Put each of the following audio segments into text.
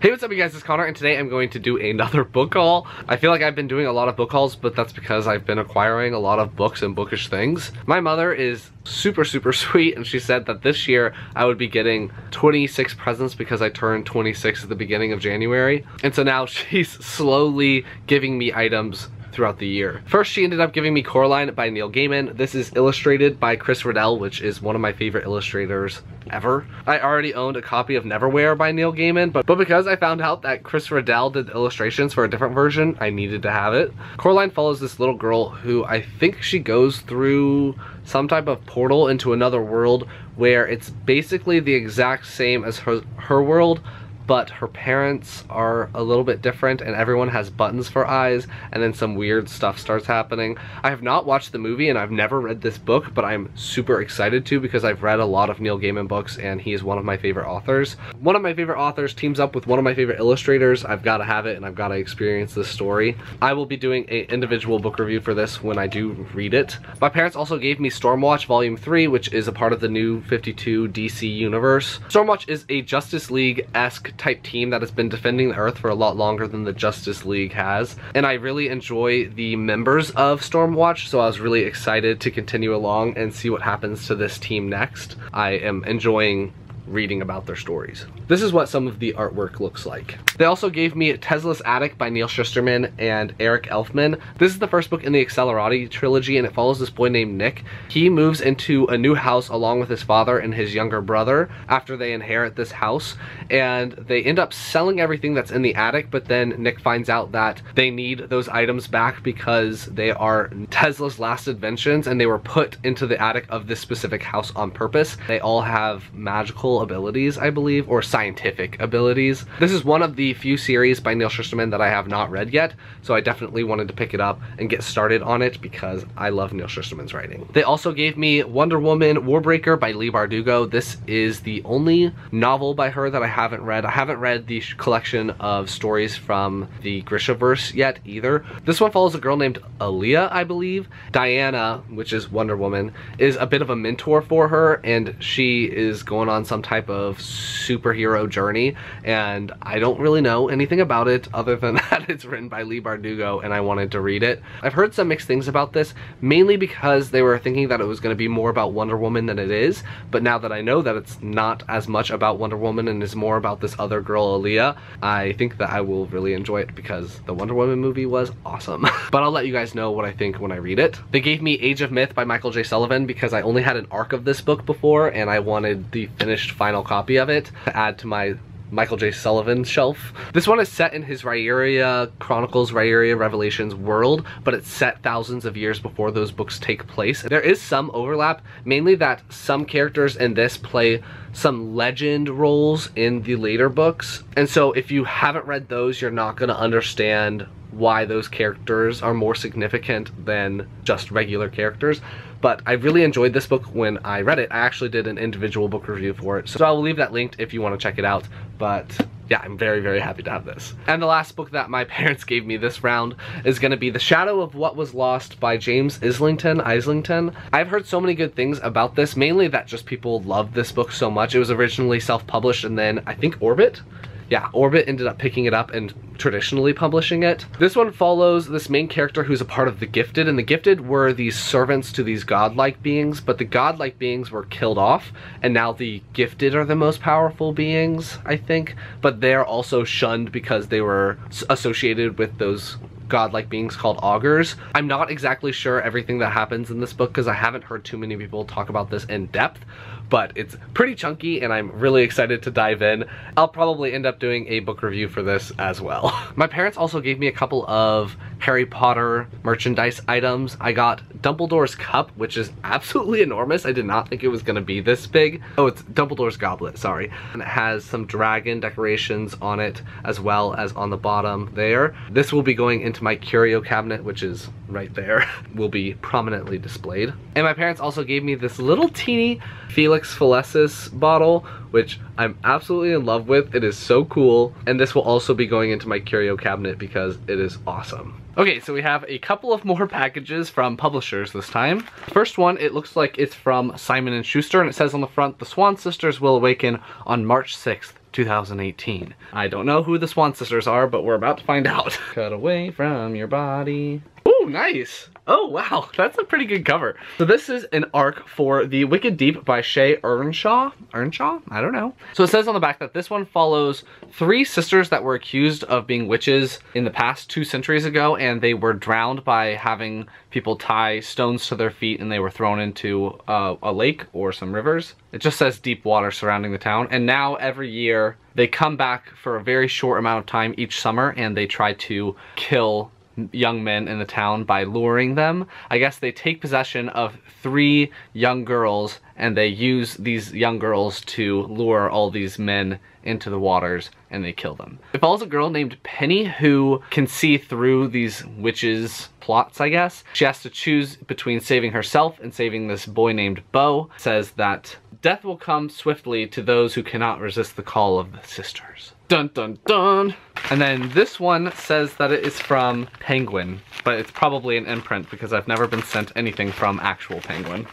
Hey, what's up you guys, it's Connor, and today I'm going to do another book haul. I feel like I've been doing a lot of book hauls, but that's because I've been acquiring a lot of books and bookish things. My mother is super sweet, and she said that this year I would be getting 26 presents because I turned 26 at the beginning of January. And so now she's slowly giving me items throughout the year. First, she ended up giving me Coraline by Neil Gaiman. This is illustrated by Chris Riddell, which is one of my favorite illustrators ever. I already owned a copy of Neverwhere by Neil Gaiman, but because I found out that Chris Riddell did the illustrations for a different version, I needed to have it. Coraline follows this little girl who I think she goes through some type of portal into another world where it's basically the exact same as her world, but her parents are a little bit different and everyone has buttons for eyes, and then some weird stuff starts happening. I have not watched the movie and I've never read this book, but I'm super excited to because I've read a lot of Neil Gaiman books and he is one of my favorite authors. One of my favorite authors teams up with one of my favorite illustrators. I've got to have it and I've got to experience this story. I will be doing an individual book review for this when I do read it. My parents also gave me Stormwatch Volume 3, which is a part of the new 52 DC universe. Stormwatch is a Justice League-esque type team that has been defending the Earth for a lot longer than the Justice League has, and I really enjoy the members of Stormwatch, so I was really excited to continue along and see what happens to this team next. I am enjoying reading about their stories. This is what some of the artwork looks like. They also gave me Tesla's Attic by Neil Shusterman and Eric Elfman. This is the first book in the Accelerati trilogy, and it follows this boy named Nick. He moves into a new house along with his father and his younger brother after they inherit this house, and they end up selling everything that's in the attic, but then Nick finds out that they need those items back because they are Tesla's last inventions and they were put into the attic of this specific house on purpose. They all have magical abilities, I believe, or scientific abilities. This is one of the few series by Neil Shusterman that I have not read yet, so I definitely wanted to pick it up and get started on it because I love Neil Shusterman's writing. They also gave me Wonder Woman Warbreaker by Leigh Bardugo. This is the only novel by her that I haven't read. I haven't read the collection of stories from the Grishaverse yet either. This one follows a girl named Aaliyah, I believe. Diana, which is Wonder Woman, is a bit of a mentor for her, and she is going on some type of superhero journey, and I don't really know anything about it other than that it's written by Leigh Bardugo and I wanted to read it. I've heard some mixed things about this, mainly because they were thinking that it was going to be more about Wonder Woman than it is, but now that I know that it's not as much about Wonder Woman and is more about this other girl Aaliyah, I think that I will really enjoy it because the Wonder Woman movie was awesome. But I'll let you guys know what I think when I read it. They gave me Age of Myth by Michael J. Sullivan because I only had an arc of this book before and I wanted the finished final copy of it to add to my Michael J. Sullivan shelf. This one is set in his Rhaeria Chronicles, Rhaeria Revelations world, but it's set thousands of years before those books take place. There is some overlap, mainly that some characters in this play some legend roles in the later books, and so if you haven't read those, you're not going to understand why those characters are more significant than just regular characters. But I really enjoyed this book when I read it. I actually did an individual book review for it, so I will leave that linked if you want to check it out. But yeah, I'm very happy to have this. And the last book that my parents gave me this round is going to be The Shadow of What Was Lost by James Islington. I've heard so many good things about this, mainly that just people love this book so much. It was originally self-published, and then I think Orbit ended up picking it up and traditionally publishing it. This one follows this main character who's a part of the Gifted, and the Gifted were these servants to these godlike beings, but the godlike beings were killed off, and now the Gifted are the most powerful beings, I think, but they're also shunned because they were associated with those godlike beings called augurs. I'm not exactly sure everything that happens in this book because I haven't heard too many people talk about this in depth, but it's pretty chunky and I'm really excited to dive in. I'll probably end up doing a book review for this as well. My parents also gave me a couple of Harry Potter merchandise items. I got Dumbledore's cup, which is absolutely enormous. I did not think it was going to be this big. Oh, it's Dumbledore's goblet, sorry. And it has some dragon decorations on it as well as on the bottom there. This will be going into my curio cabinet, which is right there, will be prominently displayed. And my parents also gave me this little teeny Felix Felicis bottle, which I'm absolutely in love with. It is so cool, and this will also be going into my curio cabinet because it is awesome. Okay, so we have a couple of more packages from publishers this time. First one, it looks like it's from Simon & Schuster, and it says on the front, "The Swan Sisters will awaken on March 6th, 2018. I don't know who the Swan sisters are, but we're about to find out. Cut away from your body. Ooh, nice. Oh, wow. That's a pretty good cover. So this is an arc for The Wicked Deep by Shay Earnshaw? Earnshaw? I don't know. So it says on the back that this one follows 3 sisters that were accused of being witches in the past 2 centuries ago, and they were drowned by having people tie stones to their feet, and they were thrown into a lake or some rivers. It just says deep water surrounding the town, and now every year they come back for a very short amount of time each summer, and they try to kill young men in the town by luring them. I guess they take possession of 3 young girls, and they use these young girls to lure all these men into the waters, and they kill them. It follows a girl named Penny who can see through these witches' plots, I guess. She has to choose between saving herself and saving this boy named Bo. It says that death will come swiftly to those who cannot resist the call of the sisters. Dun dun dun! And then this one says that it is from Penguin, but it's probably an imprint because I've never been sent anything from actual Penguin.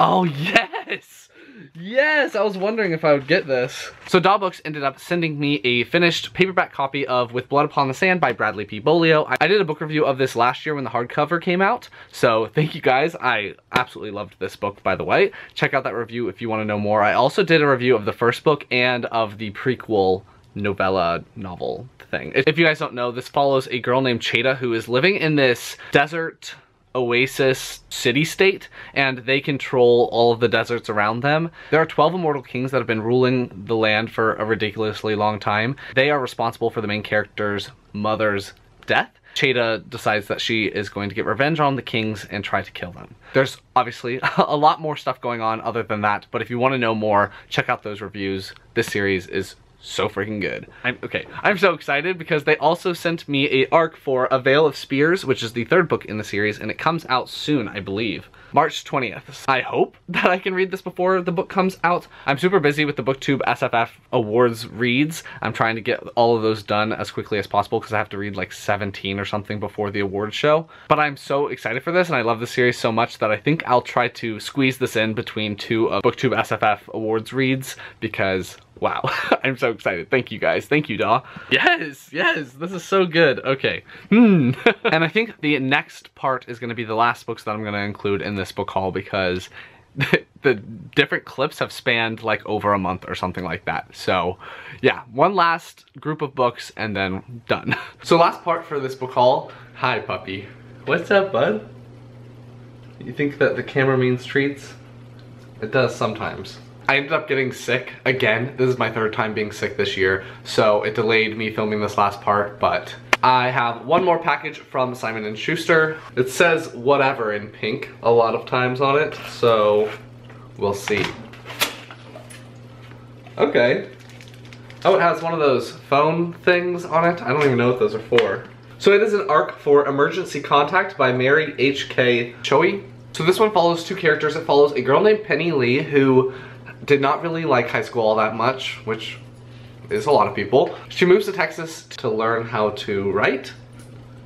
Oh yes! Yes! I was wondering if I would get this. So Daw Books ended up sending me a finished paperback copy of With Blood Upon the Sand by Bradley P. Bolio. I did a book review of this last year when the hardcover came out, so thank you guys. I absolutely loved this book, by the way. Check out that review if you want to know more. I also did a review of the first book and of the prequel novella novel thing. If you guys don't know, this follows a girl named Cheta who is living in this desert oasis city-state, and they control all of the deserts around them. There are 12 immortal kings that have been ruling the land for a ridiculously long time. They are responsible for the main character's mother's death. Cheta decides that she is going to get revenge on the kings and try to kill them. There's obviously a lot more stuff going on other than that, but if you want to know more, check out those reviews. This series is so freaking good. I'm so excited because they also sent me a arc for A Veil of Spears, which is the 3rd book in the series, and it comes out soon, I believe. March 20th. I hope that I can read this before the book comes out. I'm super busy with the BookTube SFF awards reads. I'm trying to get all of those done as quickly as possible because I have to read like 17 or something before the awards show. But I'm so excited for this, and I love the series so much that I think I'll try to squeeze this in between 2 of BookTube SFF awards reads because wow, I'm so excited. Thank you guys. Thank you, Daw. Yes, yes, this is so good. Okay. And I think the next part is going to be the last books that I'm going to include in this book haul because the different clips have spanned like over a month or something like that. So yeah, one last group of books and then done. So last part for this book haul. Hi, puppy. What's up, bud? You think that the camera means treats? It does sometimes. I ended up getting sick again. This is my 3rd time being sick this year, so it delayed me filming this last part, but I have one more package from Simon & Schuster. It says whatever in pink a lot of times on it, so we'll see. Okay. Oh, it has one of those phone things on it. I don't even know what those are for. So it is an arc for Emergency Contact by Mary H.K. Choi. So this one follows 2 characters. It follows a girl named Penny Lee who did not really like high school all that much, which is a lot of people. She moves to Texas to learn how to write.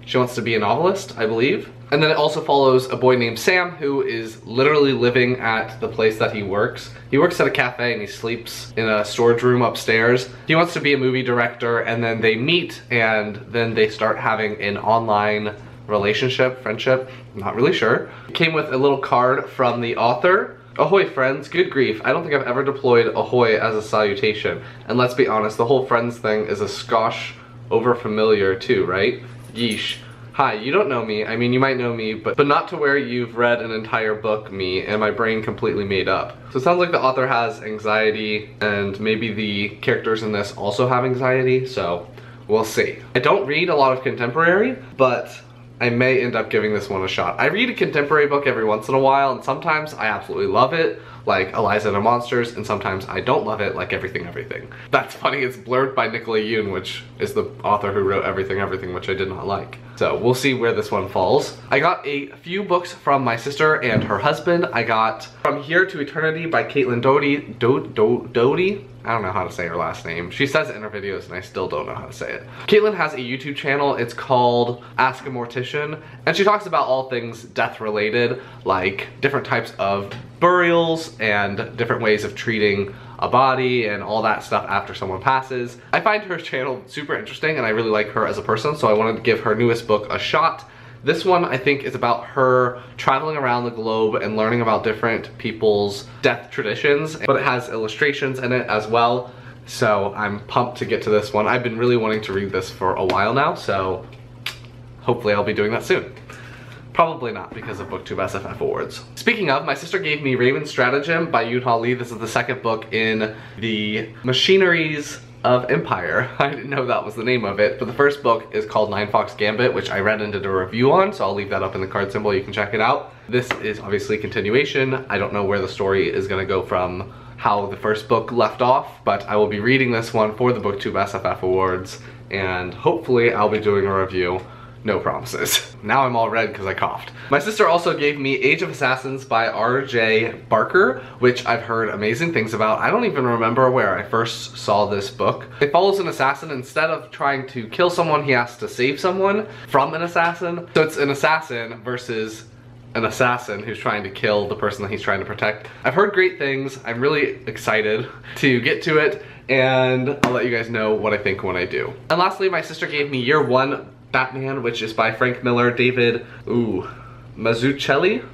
She wants to be a novelist, I believe. And then it also follows a boy named Sam who is literally living at the place that he works. He works at a cafe and he sleeps in a storage room upstairs. He wants to be a movie director, and then they meet and then they start having an online relationship, friendship, I'm not really sure. It came with a little card from the author. Ahoy friends, good grief, I don't think I've ever deployed ahoy as a salutation. And let's be honest, the whole friends thing is a skosh over familiar too, right? Yeesh. Hi, you don't know me, I mean you might know me, but not to where you've read an entire book, me, and my brain completely made up. So it sounds like the author has anxiety, and maybe the characters in this also have anxiety, so we'll see. I don't read a lot of contemporary, but I may end up giving this one a shot. I read a contemporary book every once in a while, and sometimes I absolutely love it, like Eliza and the Monsters, and sometimes I don't love it, like Everything Everything. That's funny, it's blurred by Nicola Yoon, which is the author who wrote Everything Everything, which I did not like. So we'll see where this one falls. I got a few books from my sister and her husband. I got From Here to Eternity by Caitlin Doty. I don't know how to say her last name. She says it in her videos and I still don't know how to say it. Caitlin has a YouTube channel. It's called Ask a Mortician, and she talks about all things death related, like different types of burials and different ways of treating a body and all that stuff after someone passes. I find her channel super interesting and I really like her as a person, so I wanted to give her newest book a shot. This one I think is about her traveling around the globe and learning about different people's death traditions, but it has illustrations in it as well. So I'm pumped to get to this one. I've been really wanting to read this for a while now, so hopefully I'll be doing that soon. Probably not because of BookTube SFF awards. Speaking of, my sister gave me Raven's Stratagem by Yoon Lee. This is the second book in the Machineries of Empire. I didn't know that was the name of it, but the first book is called Ninefox Gambit, which I read and did a review on, so I'll leave that up in the card symbol. You can check it out. This is obviously a continuation. I don't know where the story is going to go from how the first book left off, but I will be reading this one for the BookTube SFF awards, and hopefully I'll be doing a review. No promises. Now I'm all red because I coughed. My sister also gave me Age of Assassins by R.J. Barker, which I've heard amazing things about. I don't even remember where I first saw this book. It follows an assassin. Instead of trying to kill someone, he has to save someone from an assassin. So it's an assassin versus an assassin who's trying to kill the person that he's trying to protect. I've heard great things. I'm really excited to get to it, and I'll let you guys know what I think when I do. And lastly, my sister gave me Year One Batman, which is by Frank Miller, David Mazzucchelli,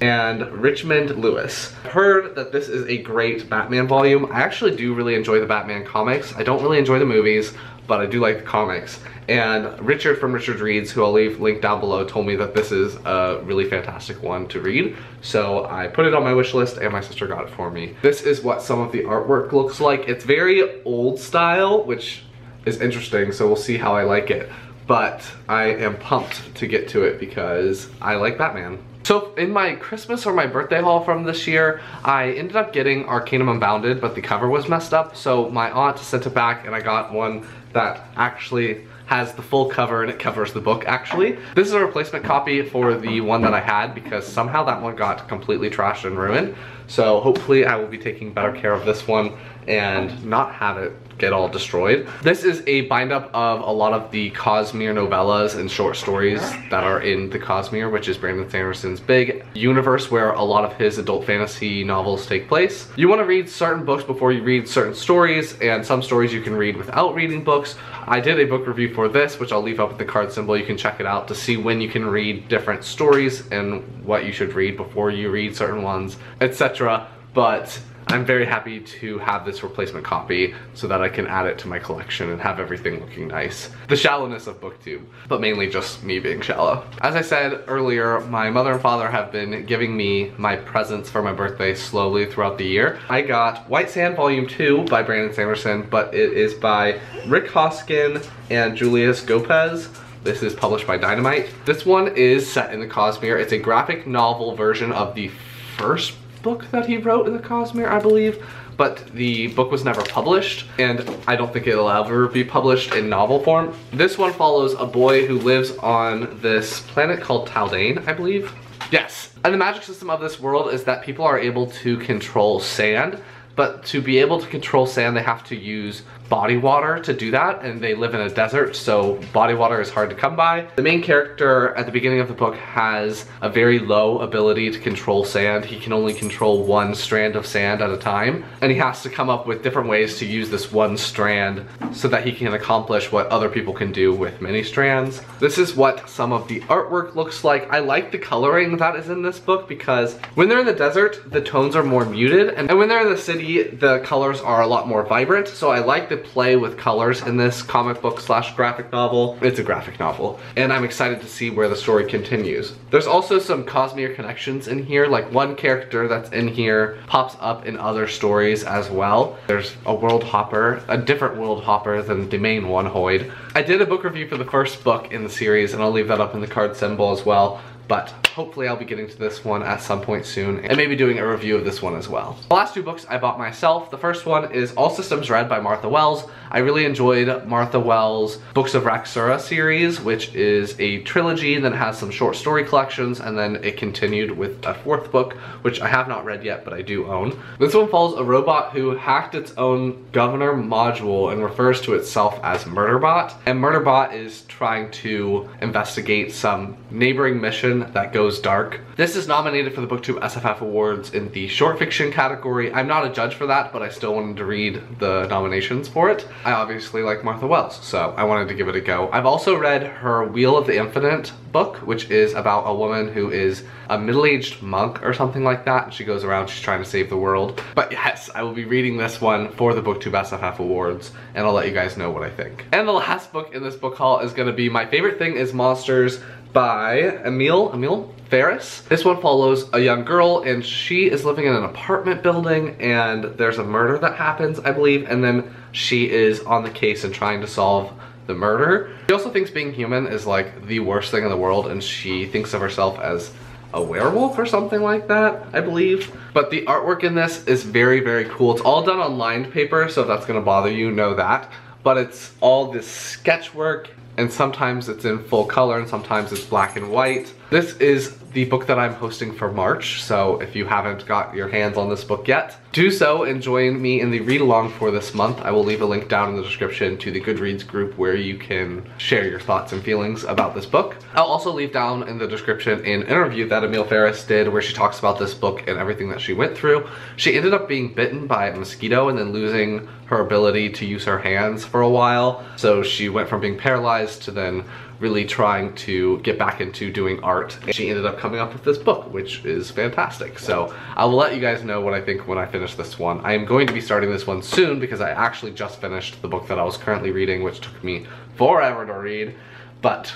and Richmond Lewis. I've heard that this is a great Batman volume. I actually do really enjoy the Batman comics. I don't really enjoy the movies, but I do like the comics. And Richard from Richard Reads, who I'll leave linked down below, told me that this is a really fantastic one to read. So I put it on my wish list and my sister got it for me. This is what some of the artwork looks like. It's very old style, which is interesting, so we'll see how I like it. But I am pumped to get to it because I like Batman. So in my Christmas or my birthday haul from this year, I ended up getting Arcanum Unbounded, but the cover was messed up. So my aunt sent it back and I got one that actually has the full cover and it covers the book actually. This is a replacement copy for the one that I had because somehow that one got completely trashed and ruined. So hopefully I will be taking better care of this one and not have it get all destroyed. This is a bind up of a lot of the Cosmere novellas and short stories that are in the Cosmere, which is Brandon Sanderson's big universe where a lot of his adult fantasy novels take place. You want to read certain books before you read certain stories, and some stories you can read without reading books. I did a book review for this, which I'll leave up with the card symbol. You can check it out to see when you can read different stories and what you should read before you read certain ones, etc. But I'm very happy to have this replacement copy so that I can add it to my collection and have everything looking nice. The shallowness of BookTube, but mainly just me being shallow. As I said earlier, my mother and father have been giving me my presents for my birthday slowly throughout the year. I got Whitesand Volume 2 by Brandon Sanderson, but it is by Rick Hoskin and Julius Gopez. This is published by Dynamite. This one is set in the Cosmere. It's a graphic novel version of the first book that he wrote in the Cosmere, I believe, but the book was never published, and I don't think it'll ever be published in novel form. This one follows a boy who lives on this planet called Taldane, I believe. Yes. And the magic system of this world is that people are able to control sand, but to be able to control sand, they have to use body water to do that, and they live in a desert, so body water is hard to come by. The main character at the beginning of the book has a very low ability to control sand. He can only control one strand of sand at a time, and he has to come up with different ways to use this one strand so that he can accomplish what other people can do with many strands. This is what some of the artwork looks like. I like the coloring that is in this book because when they're in the desert, the tones are more muted, and when they're in the city, the colors are a lot more vibrant, so I like the play with colors in this comic book slash graphic novel. It's a graphic novel, and I'm excited to see where the story continues. There's also some Cosmere connections in here, like one character that's in here pops up in other stories as well. There's a world hopper, a different world hopper than the main one, Hoyd. I did a book review for the first book in the series, and I'll leave that up in the card symbol as well. But hopefully I'll be getting to this one at some point soon and maybe doing a review of this one as well. The last two books I bought myself. The first one is All Systems Red by Martha Wells. I really enjoyed Martha Wells' Books of Raksura series, which is a trilogy that has some short story collections, and then it continued with a fourth book, which I have not read yet, but I do own. This one follows a robot who hacked its own governor module and refers to itself as Murderbot. And Murderbot is trying to investigate some neighboring mission fiction that goes dark. This is nominated for the BookTube SFF Awards in the short fiction category. I'm not a judge for that, but I still wanted to read the nominations for it. I obviously like Martha Wells, so I wanted to give it a go. I've also read her Wheel of the Infinite book, which is about a woman who is a middle-aged monk or something like that, and she goes around, she's trying to save the world. But yes, I will be reading this one for the BookTube SFF Awards, and I'll let you guys know what I think. And the last book in this book haul is going to be My Favorite Thing is Monsters by Emil Ferris. This one follows a young girl, and she is living in an apartment building, and there's a murder that happens, I believe, and then she is on the case and trying to solve the murder. She also thinks being human is like the worst thing in the world, and she thinks of herself as a werewolf or something like that, I believe. But the artwork in this is very, very cool. It's all done on lined paper, so if that's gonna bother you, know that. But it's all this sketch work, and sometimes it's in full color and sometimes it's black and white. This is the book that I'm hosting for March, so if you haven't got your hands on this book yet, do so and join me in the read along for this month. I will leave a link down in the description to the Goodreads group where you can share your thoughts and feelings about this book. I'll also leave down in the description an interview that Emil Ferris did where she talks about this book and everything that she went through. She ended up being bitten by a mosquito and then losing her ability to use her hands for a while. So she went from being paralyzed to then really trying to get back into doing art. And she ended up coming up with this book, which is fantastic. So I will let you guys know what I think when I finish this one. I am going to be starting this one soon because I actually just finished the book that I was currently reading, which took me forever to read. But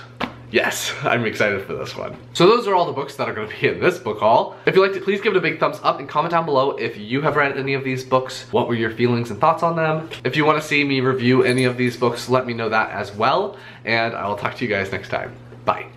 yes, I'm excited for this one. So those are all the books that are going to be in this book haul. If you liked it, please give it a big thumbs up and comment down below if you have read any of these books. What were your feelings and thoughts on them? If you want to see me review any of these books, let me know that as well. And I will talk to you guys next time. Bye.